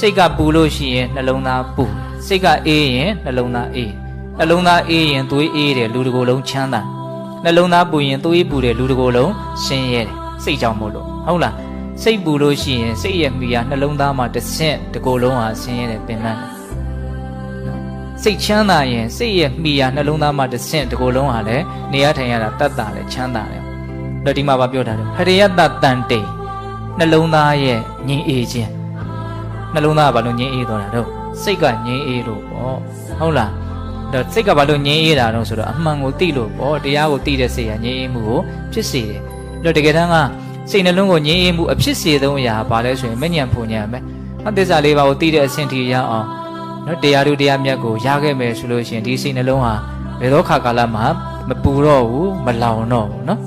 စိတ်ကပူလို့ရှိရင်နှလုံးသားပူစိတ်ကအေးရင်နှလုံးသားအေးနှလုံးသားအေးရင်သွေးအေးတယ်လူတစ်ကိုယ်လုံးချမ်းသာနှလုံးသားပူရင်သွေးပူတယ်လူတစ်ကိုယ်လုံးဆင်းရဲတယ်စိတ်ကြောင့်မို့လို့ဟုတ်လားစိတ်ပူလို့ရှိရင်စိတ်ရဲ့မိယာနှလုံးသားမှာတစ်ဆင့်တစ်ကိုယ်လုံးဟာဆင်းရဲတယ်ပင်ပန်းတယ်စိတ်ချမ်းသာရင်စိတ်ရဲ့မိယာနှလုံးသားမှာတစ်ဆင့်တစ်ကိုယ်လုံးဟာလည်းနေရထိုင်ရတာတတ်တာတယ်ချမ်းသာတယ်တော့ဒီမှာဗာပြောထားတယ်ဟရိယတတန်တေနှလုံးသားရဲ့ငြိမ်အေးခြင်းနှလုံးသားကဘာလို့ငြိမ်အေးသွားတာတော့စိတ်ကငြိမ်အေးလို့ပေါ့ဟုတ်လားတော့စိတ်ကဘာလို့ငြိမ်အေးတာတော့ဆိုတော့အမှန်ကိုသိလို့ပေါ့တရားကိုသိတဲ့စိတ်ကငြိမ်အေးမှုကိုဖြစ်စေတယ်တော့တကယ်တမ်းကစိတ်နှလုံးကိုငြိမ်အေးမှုအဖြစ်စေသောအရာဘာလဲဆိုရင်မဉဏ်ဖုန်ဉဏ်ပဲအသစ္စာလေးပါးကိုသိတဲ့အဆင့်ထိရအောင်နော်တရားတို့တရားမြတ်ကိုရခဲ့မယ်ဆိုလို့ရှိရင်ဒီစိတ်နှလုံးဟာဘယ်တော့ခါကာလမှမပူတော့ဘူးမလောင်တော့ဘူးနော်